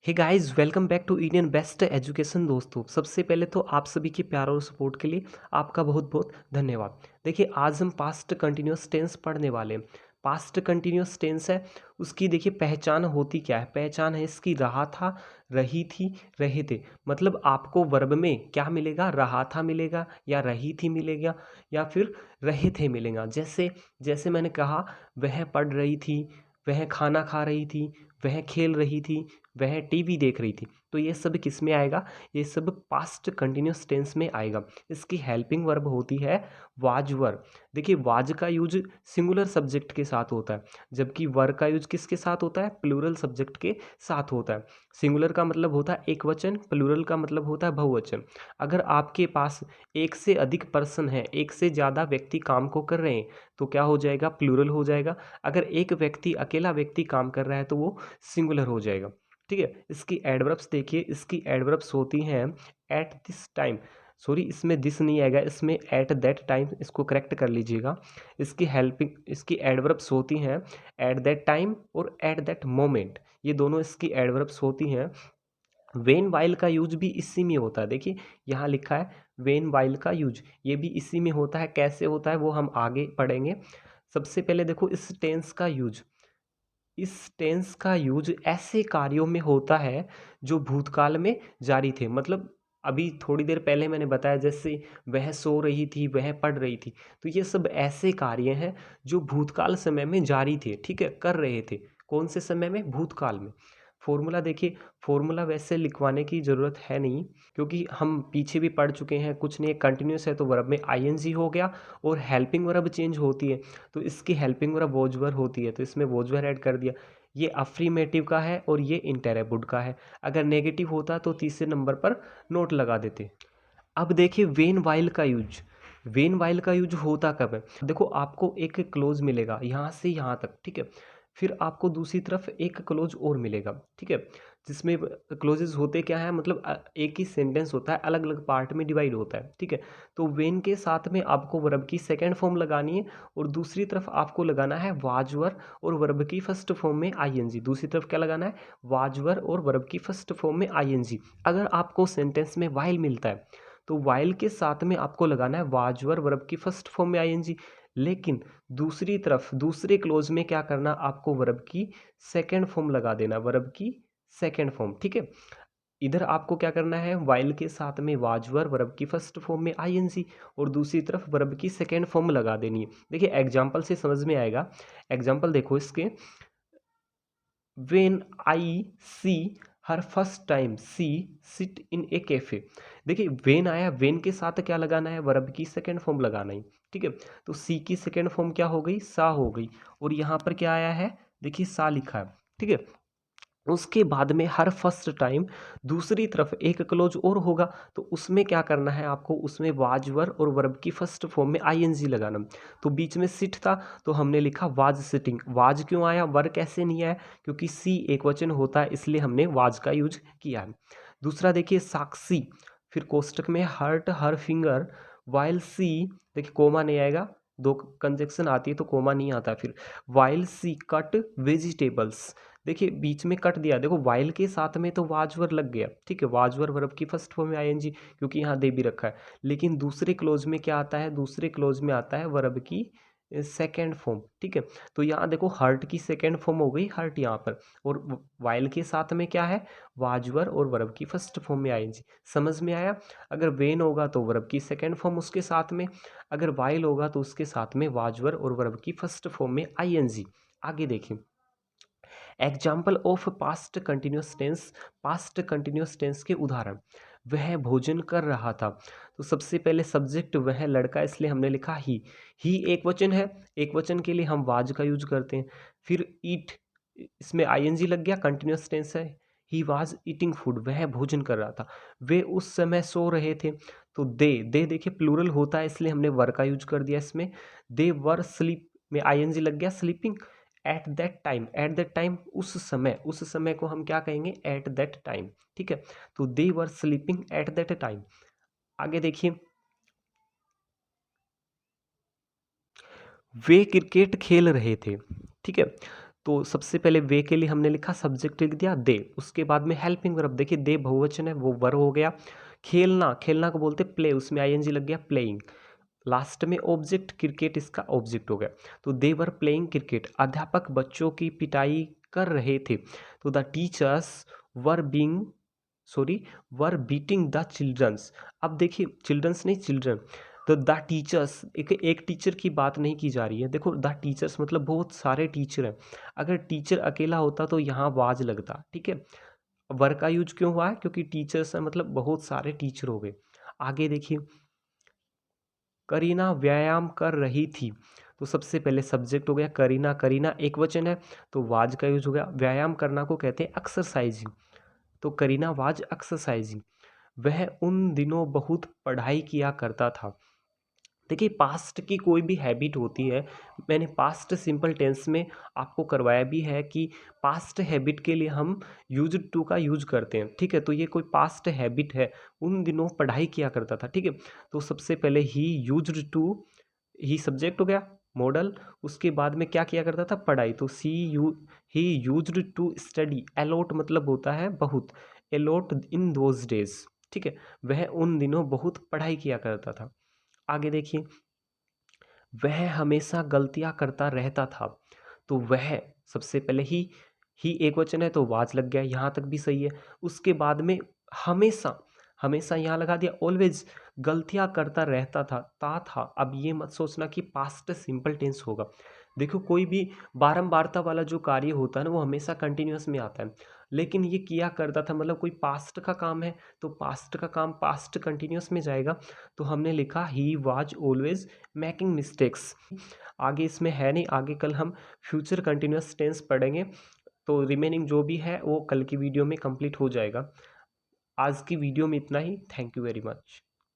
Hey guys, welcome back to Indian best education. दोस्तों, सबसे पहले तो आप सभी के प्यार और सपोर्ट के लिए आपका बहुत बहुत धन्यवाद। देखिए, आज हम पास्ट कंटिन्यूअस टेंस पढ़ने वाले हैं। पास्ट कंटिन्यूअस टेंस है, उसकी देखिए पहचान होती क्या है। पहचान है इसकी रहा था, रही थी, रहे थे। मतलब आपको वर्ब में क्या मिलेगा? रहा था मिलेगा, या रही थी मिलेगा, या फिर रहे थे मिलेगा। जैसे जैसे मैंने कहा, वह पढ़ रही थी, वह खाना खा रही थी, वह खेल रही थी, वह टीवी देख रही थी। तो ये सब किस में आएगा? ये सब पास्ट कंटिन्यूअस टेंस में आएगा। इसकी हेल्पिंग वर्ब होती है वाज वर्ब। देखिए, वाज का यूज सिंगुलर सब्जेक्ट के साथ होता है, जबकि वर का यूज किसके साथ होता है? प्लूरल सब्जेक्ट के साथ होता है। सिंगुलर का मतलब होता है एक वचन, प्लूरल का मतलब होता है बहुवचन। अगर आपके पास एक से अधिक पर्सन है, एक से ज़्यादा व्यक्ति काम को कर रहे हैं, तो क्या हो जाएगा? प्लूरल हो जाएगा। अगर एक व्यक्ति, अकेला व्यक्ति काम कर रहा है, तो वो सिंगुलर हो जाएगा। ठीक है। इसकी एडवर्ब्स देखिए, इसकी एडवर्ब्स होती हैं एट दिस टाइम। सॉरी, इसमें दिस नहीं आएगा, इसमें एट दैट टाइम। इसको करेक्ट कर लीजिएगा। इसकी एडवर्ब्स होती हैं एट दैट टाइम और एट दैट मोमेंट। ये दोनों इसकी एडवर्ब्स होती हैं। वेन वाइल का यूज भी इसी में होता है। देखिए, यहाँ लिखा है वेन वाइल का यूज, ये भी इसी में होता है। कैसे होता है वो हम आगे पढ़ेंगे। सबसे पहले देखो, इस टेंस का यूज ऐसे कार्यों में होता है जो भूतकाल में जारी थे। मतलब अभी थोड़ी देर पहले मैंने बताया, जैसे वह सो रही थी, वह पढ़ रही थी। तो ये सब ऐसे कार्य हैं जो भूतकाल समय में जारी थे। ठीक है, कर रहे थे। कौन से समय में? भूतकाल में। फॉर्मूला देखिए, फॉर्मूला वैसे लिखवाने की ज़रूरत है नहीं, क्योंकि हम पीछे भी पढ़ चुके हैं। कुछ नहीं, कंटिन्यूस है तो वर्ब में आईएनजी हो गया, और हेल्पिंग वर्ब चेंज होती है तो इसकी हेल्पिंग वर्ब वॉज वर्ब होती है, तो इसमें वॉज वर्ब ऐड कर दिया। ये अफ्रीमेटिव का है और ये इंटेरेबुड का है। अगर नेगेटिव होता तो तीसरे नंबर पर नोट लगा देते। अब देखिए, वेन वाइल का यूज होता कब है? देखो, आपको एक क्लोज मिलेगा यहाँ से यहाँ तक। ठीक है। फिर आपको दूसरी तरफ एक क्लोज और मिलेगा। ठीक है। जिसमें क्लोजेस होते क्या है? मतलब एक ही सेंटेंस होता है, अलग अलग पार्ट में डिवाइड होता है। ठीक है। तो वेन के साथ में आपको वर्ब की सेकेंड फॉर्म लगानी है, और दूसरी तरफ आपको लगाना है वाजवर और वर्ब की फर्स्ट फॉर्म में आईएनजी। दूसरी तरफ क्या लगाना है? वाजवर और वर्ब की फर्स्ट फॉर्म में आईएनजी। अगर आपको सेंटेंस में वाइल मिलता है, तो वाइल के साथ में आपको लगाना है वाजवर वर्ब की फर्स्ट फॉर्म में आईएनजी। लेकिन दूसरी तरफ, दूसरे क्लोज में क्या करना? आपको वर्ब की सेकेंड फॉर्म लगा देना, वर्ब की सेकेंड फॉर्म। ठीक है। इधर आपको क्या करना है? वाइल के साथ में वाजवर वर्ब की फर्स्ट फॉर्म में आईएनजी, और दूसरी तरफ वर्ब की सेकेंड फॉर्म लगा देनी है। देखिए, एग्जाम्पल से समझ में आएगा। एग्जाम्पल देखो इसके। When I see her first time she sit in a cafe. देखिए, वेन आया, वेन के साथ क्या लगाना है? वर्ब की सेकेंड फॉर्म लगाना है। ठीक है। तो सी की सेकेंड फॉर्म क्या हो गई? सा हो गई। और यहाँ पर क्या आया है? देखिए, सा लिखा है। ठीक है। उसके बाद में हर फर्स्ट टाइम दूसरी तरफ एक क्लोज और होगा, तो उसमें क्या करना है आपको? उसमें वाजवर और वर्ब की फर्स्ट फॉर्म में आईएनजी लगाना। तो बीच में सिट था, तो हमने लिखा वाज सिटिंग। वाज क्यों आया? वर कैसे नहीं आया? क्योंकि सी एक वचन होता है, इसलिए हमने वाज का यूज किया है। दूसरा देखिए, साक्षी। फिर कोष्टक में हर्ट हर फिंगर वाइल सी। देखिए, कोमा नहीं आएगा, दो कंजक्शन आती है तो कोमा नहीं आता। फिर वाइल सी कट वेजिटेबल्स। देखिए, बीच में कट दिया। देखो, वाइल के साथ में तो वाजवर लग गया। ठीक है। वाजवर वर्ब की फर्स्ट फॉर्म में आईएनजी, क्योंकि यहाँ दे भी रखा है। लेकिन दूसरे क्लोज में क्या आता है? दूसरे क्लोज में आता है वर्ब की सेकेंड फॉर्म। ठीक है। तो यहाँ देखो, हर्ट की सेकेंड फॉर्म हो गई हर्ट यहाँ पर, और वाइल के साथ में क्या है? वाजवर और वर्ब की फर्स्ट फॉर्म में आईएनजी। समझ में आया? अगर वेन होगा तो वर्ब की सेकेंड फॉर्म उसके साथ में, अगर वाइल होगा तो उसके साथ में वाजवर और वर्ब की फर्स्ट फॉर्म में आईएनजी। आगे देखिए, example of past continuous tense के उदाहरण। वह भोजन कर रहा था। तो सबसे पहले सब्जेक्ट वह लड़का, इसलिए हमने लिखा ही एक वचन है। एक वचन के लिए हम वाज का यूज करते हैं। फिर ईट, इसमें आईएनजी लग गया, कंटिन्यूस टेंस है। ही वाज ईटिंग फूड, वह भोजन कर रहा था। वे उस समय सो रहे थे। तो दे देखिए प्लूरल होता है, इसलिए हमने वर का यूज कर दिया इसमें। दे वर स्लीप में आईएनजी लग गया, स्लीपिंग। एट दैट टाइम उस समय को हम क्या कहेंगे? At that time. ठीक है। तो they were sleeping at that time. आगे देखिए, वे क्रिकेट खेल रहे थे। ठीक है। तो सबसे पहले वे के लिए हमने लिखा सब्जेक्ट लिख दिया दे, उसके बाद में हेल्पिंग वर्ब, देखिए दे बहुवचन है वो वर्ब हो गया। खेलना, खेलना को बोलते प्ले, उसमें आईएनजी लग गया प्लेइंग। लास्ट में ऑब्जेक्ट क्रिकेट, इसका ऑब्जेक्ट हो गया। तो दे वर प्लेइंग क्रिकेट, अध्यापक बच्चों की पिटाई कर रहे थे। तो the teachers were being were beating the childrens. अब देखिए चिल्ड्रंस नहीं चिल्ड्रन, तो द टीचर्स एक टीचर की बात नहीं की जा रही है। देखो द टीचर्स मतलब बहुत सारे टीचर हैं, अगर टीचर अकेला होता तो यहाँ वाज लगता, ठीक है। वर का यूज क्यों हुआ है, क्योंकि टीचर्स है मतलब बहुत सारे टीचर हो गए। आगे देखिए करीना व्यायाम कर रही थी, तो सबसे पहले सब्जेक्ट हो गया करीना, करीना एक वचन है तो वाज का यूज हो गया। व्यायाम करना को कहते हैं एक्सरसाइजिंग, तो करीना वाज एक्सरसाइजिंग। वह उन दिनों बहुत पढ़ाई किया करता था। देखिए पास्ट की कोई भी हैबिट होती है, मैंने पास्ट सिंपल टेंस में आपको करवाया भी है कि पास्ट हैबिट के लिए हम यूज्ड टू का यूज करते हैं, ठीक है। तो ये कोई पास्ट हैबिट है, उन दिनों पढ़ाई किया करता था, ठीक है। तो सबसे पहले he used to, he subject हो गया मॉडल, उसके बाद में क्या किया करता था पढ़ाई, तो he used to study, a lot मतलब होता है बहुत, अलॉट इन दोज डेज, ठीक है। वह उन दिनों बहुत पढ़ाई किया करता था। आगे देखिए वह हमेशा गलतियां करता रहता था, तो वह सबसे पहले ही एक वचन है तो वाज लग गया, यहाँ तक भी सही है। उसके बाद में हमेशा, हमेशा यहाँ लगा दिया ऑलवेज, गलतियां करता रहता था, ता था। अब ये मत सोचना कि पास्ट सिंपल टेंस होगा। देखो कोई भी बारंबारता वाला जो कार्य होता है ना वो हमेशा कंटिन्यूअस में आता है, लेकिन ये किया करता था मतलब कोई पास्ट का काम है तो पास्ट का काम पास्ट कंटिन्यूअस में जाएगा। तो हमने लिखा he was always making mistakes. आगे इसमें है नहीं, आगे कल हम फ्यूचर कंटिन्यूअस टेंस पढ़ेंगे, तो रिमेनिंग जो भी है वो कल की वीडियो में कंप्लीट हो जाएगा। आज की वीडियो में इतना ही, थैंक यू वेरी मच।